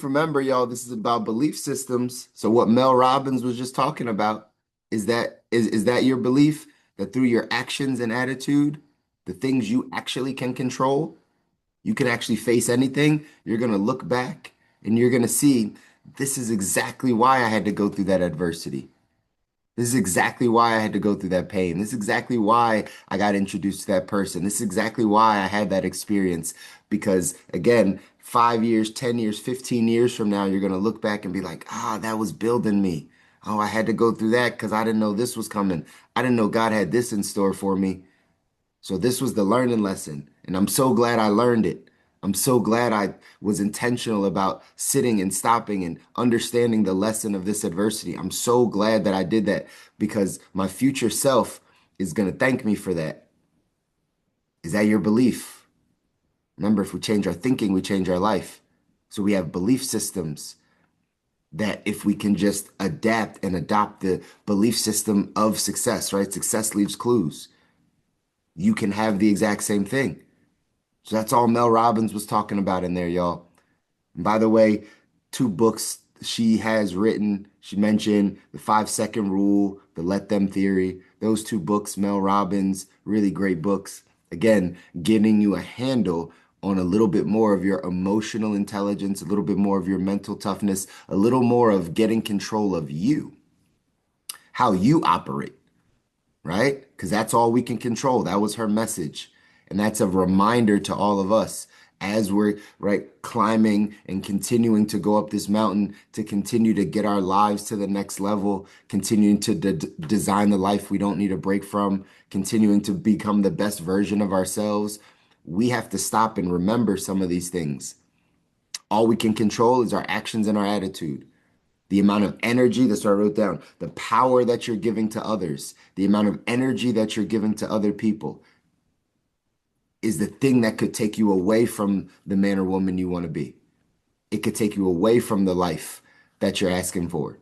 remember, y'all, this is about belief systems. So what Mel Robbins was just talking about is that your belief that through your actions and attitude, the things you actually can control, you can actually face anything. You're gonna look back and you're gonna see this is exactly why I had to go through that adversity. This is exactly why I had to go through that pain. This is exactly why I got introduced to that person. This is exactly why I had that experience. Because again, 5 years, 10 years, 15 years from now, you're going to look back and be like, that was building me. Oh, I had to go through that because I didn't know this was coming. I didn't know God had this in store for me. So this was the learning lesson, and I'm so glad I learned it. I'm so glad I was intentional about sitting and stopping and understanding the lesson of this adversity. I'm so glad that I did that because my future self is going to thank me for that. Is that your belief? Remember, if we change our thinking, we change our life. So we have belief systems that if we can just adapt and adopt the belief system of success, right? Success leaves clues. You can have the exact same thing. So that's all Mel Robbins was talking about in there, y'all. And by the way, two books she has written, she mentioned The 5 Second Rule, The Let Them Theory. Those two books, Mel Robbins, really great books. Again, getting you a handle on a little bit more of your emotional intelligence, a little bit more of your mental toughness, a little more of getting control of you, how you operate, right? Because that's all we can control. That was her message. And that's a reminder to all of us as we're right climbing and continuing to go up this mountain to continue to get our lives to the next level, continuing to design the life we don't need a break from, continuing to become the best version of ourselves. We have to stop and remember some of these things. All we can control is our actions and our attitude. The amount of energy, that's what I wrote down, the power that you're giving to others, the amount of energy that you're giving to other people is the thing that could take you away from the man or woman you want to be. It could take you away from the life that you're asking for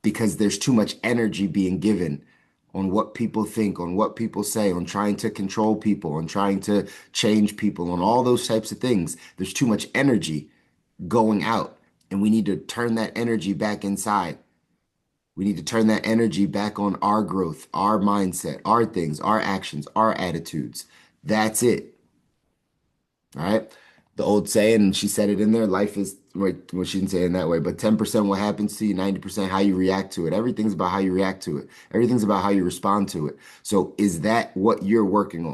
because there's too much energy being given on what people think, on what people say, on trying to control people, on trying to change people, on all those types of things. There's too much energy going out, and we need to turn that energy back inside. We need to turn that energy back on our growth, our mindset, our things, our actions, our attitudes. That's it. All right. The old saying, and she said it in there, life is, right, well, she didn't say it in that way, but 10% what happens to you, 90% how you react to it. Everything's about how you react to it. Everything's about how you respond to it. So is that what you're working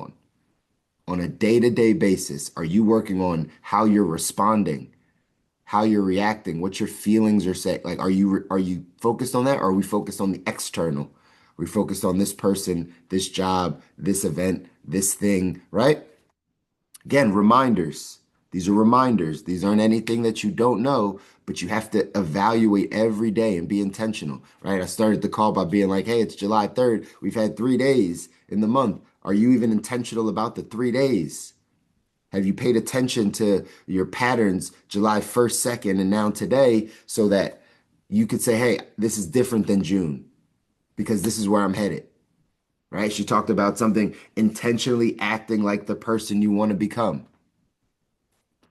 on a day-to-day basis? Are you working on how you're responding, how you're reacting, what your feelings are saying? Like, are you focused on that, or are we focused on the external? Are we focused on this person, this job, this event, this thing, right? Again, reminders. These are reminders. These aren't anything that you don't know, but you have to evaluate every day and be intentional, right? I started the call by being like, hey, it's July 3rd. We've had 3 days in the month. Are you even intentional about the 3 days? Have you paid attention to your patterns July 1st, 2nd, and now today so that you could say, hey, this is different than June because this is where I'm headed, right? She talked about something intentionally acting like the person you want to become.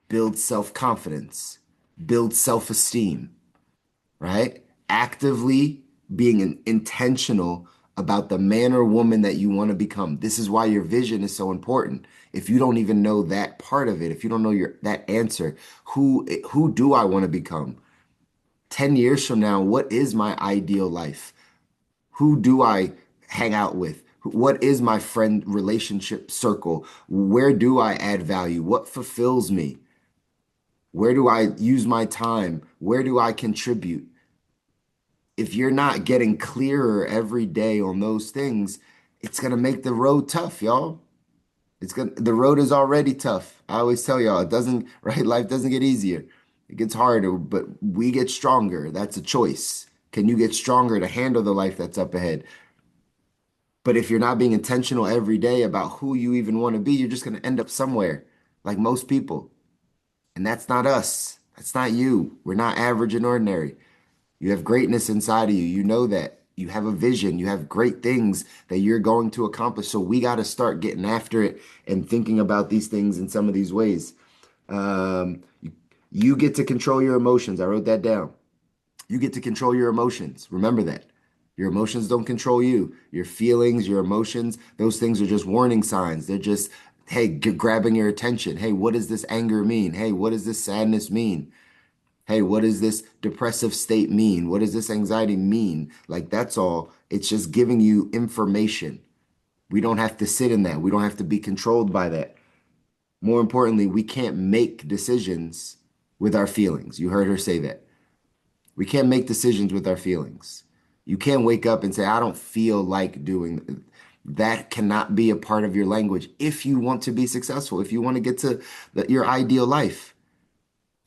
Build self-confidence, build self-esteem, right? Actively being intentional about the man or woman that you want to become. This is why your vision is so important. If you don't even know that part of it, if you don't know your that answer, who do I want to become? 10 years from now, what is my ideal life? Who do I hang out with? What is my friend relationship circle? Where do I add value? What fulfills me? Where do I use my time? Where do I contribute? If you're not getting clearer every day on those things, it's gonna make the road tough, y'all. The road is already tough. I always tell y'all, it doesn't, right? Life doesn't get easier. It gets harder, but we get stronger. That's a choice. Can you get stronger to handle the life that's up ahead? But if you're not being intentional every day about who you even want to be, you're just gonna end up somewhere, like most people. And that's not us. That's not you. We're not average and ordinary. You have greatness inside of you. You know that. You have a vision. You have great things that you're going to accomplish. So we got to start getting after it and thinking about these things in some of these ways. Um, You get to control your emotions. I wrote that down. You get to control your emotions. Remember that. Your emotions don't control you. Your feelings, your emotions, those things are just warning signs. They're just, hey, grabbing your attention. Hey, what does this anger mean? Hey, what does this sadness mean? Hey, what does this depressive state mean? What does this anxiety mean? Like, that's all. It's just giving you information. We don't have to sit in that. We don't have to be controlled by that. More importantly, we can't make decisions with our feelings. You heard her say that. We can't make decisions with our feelings. You can't wake up and say, I don't feel like doing that. Cannot be a part of your language if you want to be successful, if you want to get to your ideal life.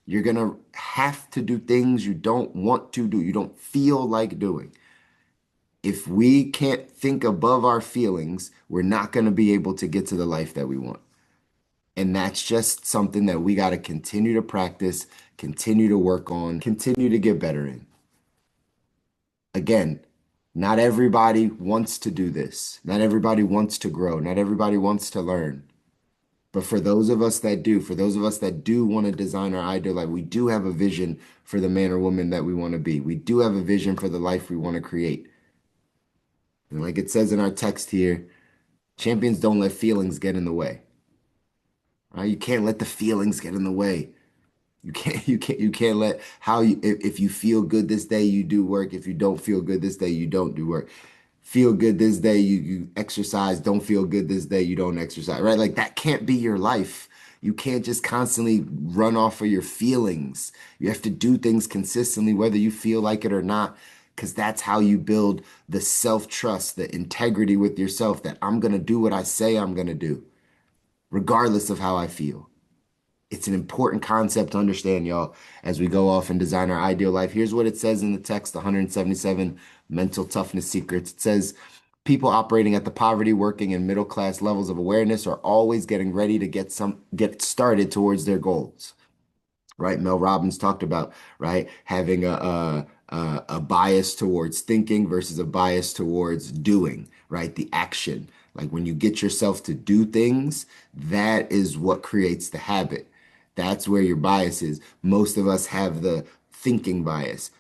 You're going to have to do things you don't want to do, you don't feel like doing. If we can't think above our feelings, we're not going to be able to get to the life that we want. And that's just something that we got to continue to practice, continue to work on, continue to get better in. Again, not everybody wants to do this. Not everybody wants to grow. Not everybody wants to learn. But for those of us that do, for those of us that do want to design our ideal life, we do have a vision for the man or woman that we want to be. We do have a vision for the life we want to create. And like it says in our text here, champions don't let feelings get in the way. Right? You can't let the feelings get in the way. You can't let how you if you feel good this day, you do work. If you don't feel good this day, you don't do work. Feel good this day, you exercise. Don't feel good this day, you don't exercise. Right? Like that can't be your life. You can't just constantly run off of your feelings. You have to do things consistently, whether you feel like it or not, because that's how you build the self-trust, the integrity with yourself that I'm gonna do what I say I'm gonna do, regardless of how I feel. It's an important concept to understand, y'all, as we go off and design our ideal life. Here's what it says in the text, 177 mental toughness secrets. It says, people operating at the poverty, working, and middle class levels of awareness are always getting ready to get started towards their goals. Right? Mel Robbins talked about, right, having a bias towards thinking versus a bias towards doing, right? The action. Like when you get yourself to do things, that is what creates the habit. That's where your bias is. Most of us have the thinking bias.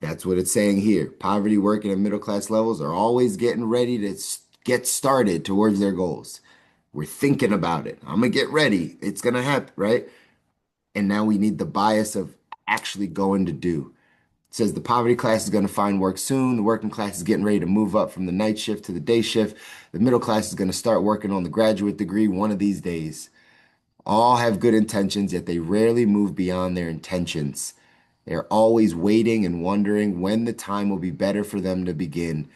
That's what it's saying here. Poverty, working, and middle class levels are always getting ready to get started towards their goals. We're thinking about it. I'm gonna get ready. It's gonna happen, right? And now we need the bias of actually going to do. It says the poverty class is going to find work soon. The working class is getting ready to move up from the night shift to the day shift. The middle class is going to start working on the graduate degree one of these days. All have good intentions, yet they rarely move beyond their intentions. They're always waiting and wondering when the time will be better for them to begin.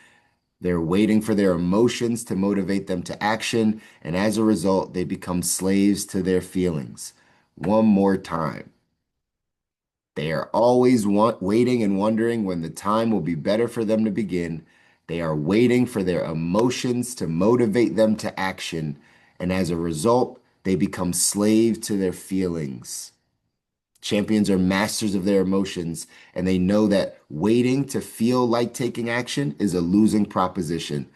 They're waiting for their emotions to motivate them to action, and as a result, they become slaves to their feelings. One more time. They are always waiting and wondering when the time will be better for them to begin. They are waiting for their emotions to motivate them to action, and as a result, they become slaves to their feelings. Champions are masters of their emotions, and they know that waiting to feel like taking action is a losing proposition.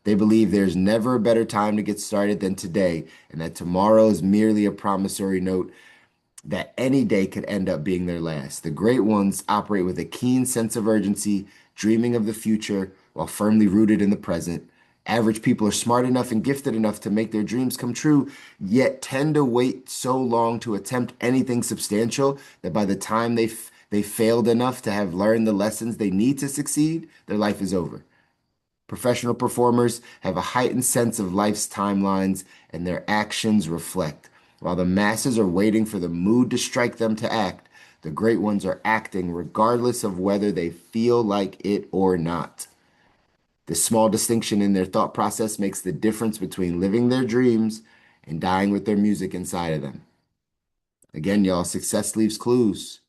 They believe there's never a better time to get started than today, and that tomorrow is merely a promissory note that any day could end up being their last. The great ones operate with a keen sense of urgency, dreaming of the future while firmly rooted in the present. Average people are smart enough and gifted enough to make their dreams come true, yet tend to wait so long to attempt anything substantial that by the time they failed enough to have learned the lessons they need to succeed, their life is over. Professional performers have a heightened sense of life's timelines, and their actions reflect. While the masses are waiting for the mood to strike them to act, the great ones are acting regardless of whether they feel like it or not. This small distinction in their thought process makes the difference between living their dreams and dying with their music inside of them. Again, y'all, success leaves clues.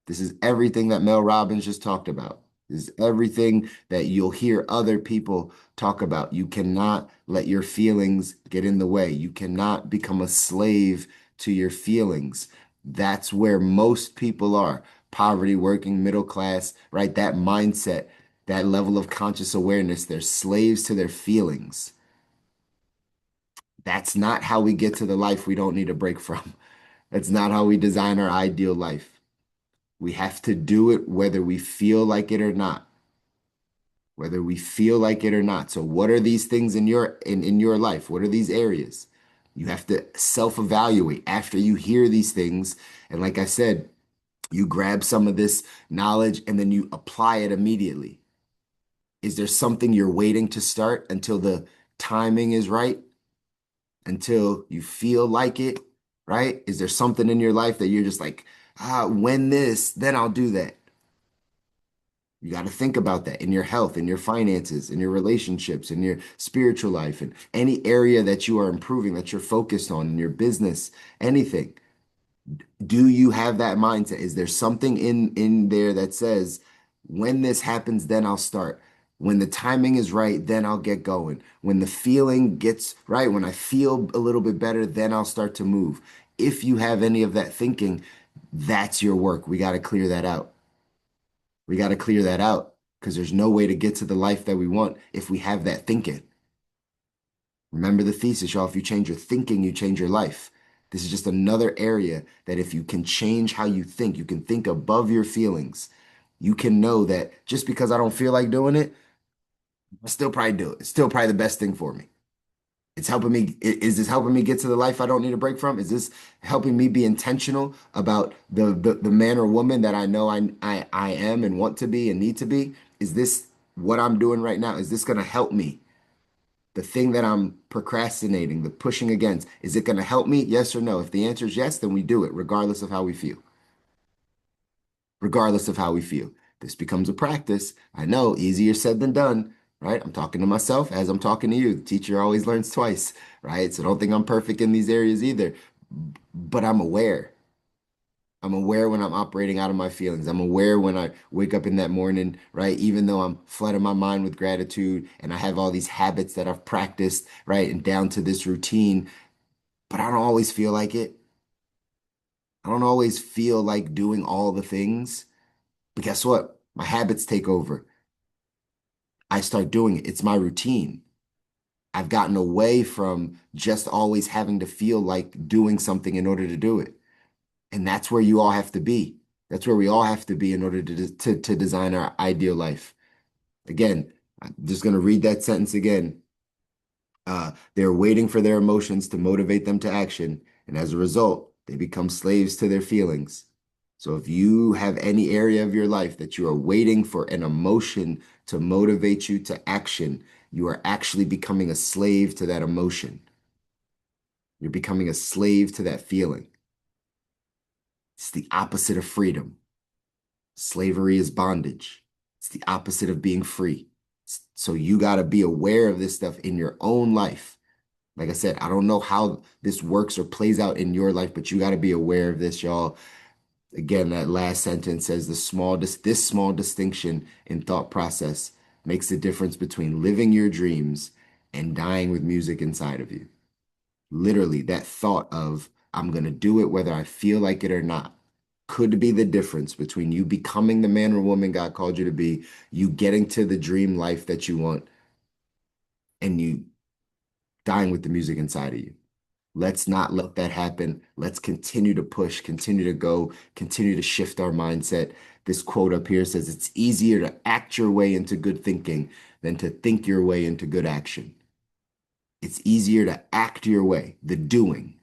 This is everything that Mel Robbins just talked about. This is everything that you'll hear other people talk about. You cannot let your feelings get in the way. You cannot become a slave to your feelings. That's where most people are. Poverty, working, middle class, right? That mindset, that level of conscious awareness, they're slaves to their feelings. That's not how we get to the life we don't need a break from. That's not how we design our ideal life. We have to do it whether we feel like it or not. Whether we feel like it or not. So what are these things in your life? What are these areas? You have to self-evaluate after you hear these things. And like I said, you grab some of this knowledge and then you apply it immediately. Is there something you're waiting to start until the timing is right? Until you feel like it, right? Is there something in your life that you're just like, when this, then I'll do that? You got to think about that in your health, in your finances, in your relationships, in your spiritual life, and any area that you are improving, that you're focused on in your business, anything. Do you have that mindset? Is there something in there that says, when this happens, then I'll start. When the timing is right, then I'll get going. When the feeling gets right, when I feel a little bit better, then I'll start to move. If you have any of that thinking, that's your work. We got to clear that out. We got to clear that out because there's no way to get to the life that we want if we have that thinking. Remember the thesis, y'all. If you change your thinking, you change your life. This is just another area that if you can change how you think, you can think above your feelings. You can know that just because I don't feel like doing it, I still probably do it. It's still probably the best thing for me. It's helping me. Is this helping me get to the life I don't need a break from? Is this helping me be intentional about the man or woman that I know I am and want to be and need to be? Is this what I'm doing right now? Is this going to help me? The thing that I'm procrastinating, the pushing against, is it going to help me? Yes or no? If the answer is yes, then we do it, regardless of how we feel. Regardless of how we feel. This becomes a practice. I know, easier said than done, right? I'm talking to myself as I'm talking to you. The teacher always learns twice, right? So don't think I'm perfect in these areas either. But I'm aware. I'm aware when I'm operating out of my feelings. I'm aware when I wake up in that morning, right? Even though I'm flooding my mind with gratitude and I have all these habits that I've practiced, right? And down to this routine, but I don't always feel like it. I don't always feel like doing all the things. But guess what? My habits take over. I start doing it. It's my routine. I've gotten away from just always having to feel like doing something in order to do it. And that's where you all have to be. That's where we all have to be in order to design our ideal life. Again, I'm just going to read that sentence again. They're waiting for their emotions to motivate them to action. And as a result, they become slaves to their feelings. So if you have any area of your life that you are waiting for an emotion to motivate you to action, you are actually becoming a slave to that emotion. You're becoming a slave to that feeling. It's the opposite of freedom. Slavery is bondage. It's the opposite of being free. So you got to be aware of this stuff in your own life. Like I said, I don't know how this works or plays out in your life, but you got to be aware of this, y'all. Again, that last sentence says this small distinction in thought process makes the difference between living your dreams and dying with music inside of you. Literally, that thought of I'm going to do it whether I feel like it or not could be the difference between you becoming the man or woman God called you to be, you getting to the dream life that you want, and you dying with the music inside of you. Let's not let that happen. Let's continue to push, continue to go, continue to shift our mindset. This quote up here says it's easier to act your way into good thinking than to think your way into good action. It's easier to act your way, the doing.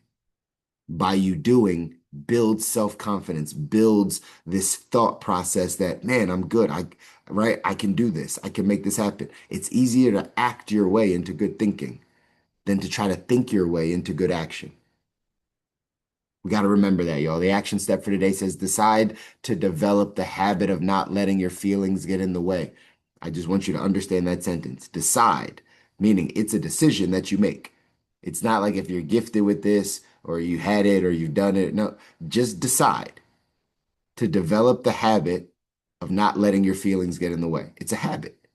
By you doing, builds self-confidence, builds this thought process that, man, I'm good. Right? I can do this. I can make this happen. It's easier to act your way into good thinking than to try to think your way into good action. We got to remember that, y'all. The action step for today says decide to develop the habit of not letting your feelings get in the way. I just want you to understand that sentence. Decide, meaning it's a decision that you make. It's not like if you're gifted with this or you had it or you've done it. No, just decide to develop the habit of not letting your feelings get in the way. It's a habit.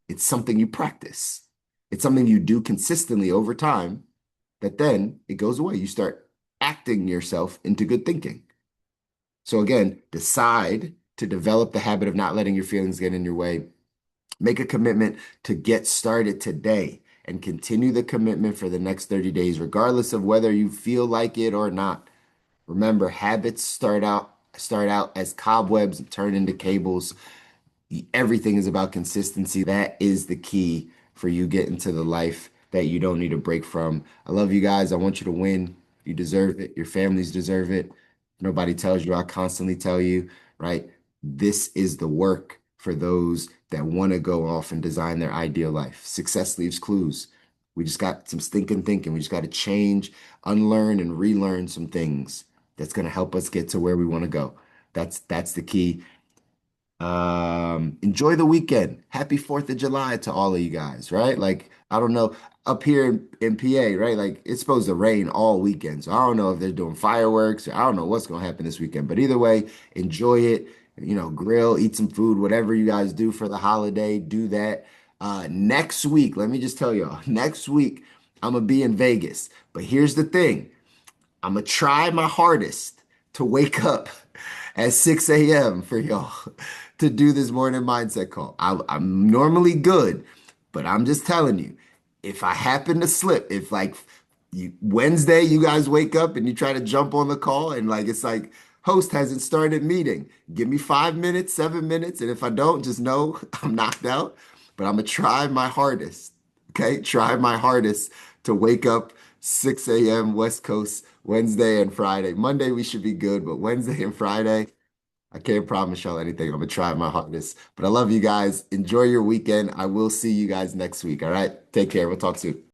It's something you practice. It's something you do consistently over time that then it goes away. You start acting yourself into good thinking. So again, decide to develop the habit of not letting your feelings get in your way. Make a commitment to get started today and continue the commitment for the next 30 days, regardless of whether you feel like it or not. Remember, habits start out as cobwebs and turn into cables. Everything is about consistency. That is the key for you getting to the life that you don't need a break from. I love you guys. I want you to win. You deserve it. Your families deserve it. Nobody tells you. I constantly tell you, right? This is the work for those that want to go off and design their ideal life. Success leaves clues. We just got some stinking thinking. We just got to change, unlearn, and relearn some things that's going to help us get to where we want to go. That's the key. Enjoy the weekend. Happy 4th of July to all of you guys, right? Like, I don't know, up here in PA, right? Like, it's supposed to rain all weekend. So I don't know if they're doing fireworks or I don't know what's going to happen this weekend. But either way, enjoy it. Grill, eat some food, whatever you guys do for the holiday, do that. Next week, let me just tell y'all, next week, I'm gonna be in Vegas. But here's the thing. I'm gonna try my hardest to wake up at 6 a.m. for y'all to do this morning mindset call. I'm normally good, but I'm just telling you, if I happen to slip, if like Wednesday you guys wake up and you try to jump on the call and like it's like host hasn't started meeting, give me 5 minutes, 7 minutes, and if I don't, just know I'm knocked out. But I'm gonna try my hardest. Okay, try my hardest to wake up 6 a.m. West Coast Wednesday and Friday. Monday we should be good, but Wednesday and Friday, I can't promise y'all anything. I'm gonna try my hardest. But I love you guys. Enjoy your weekend. I will see you guys next week. All right. Take care. We'll talk soon.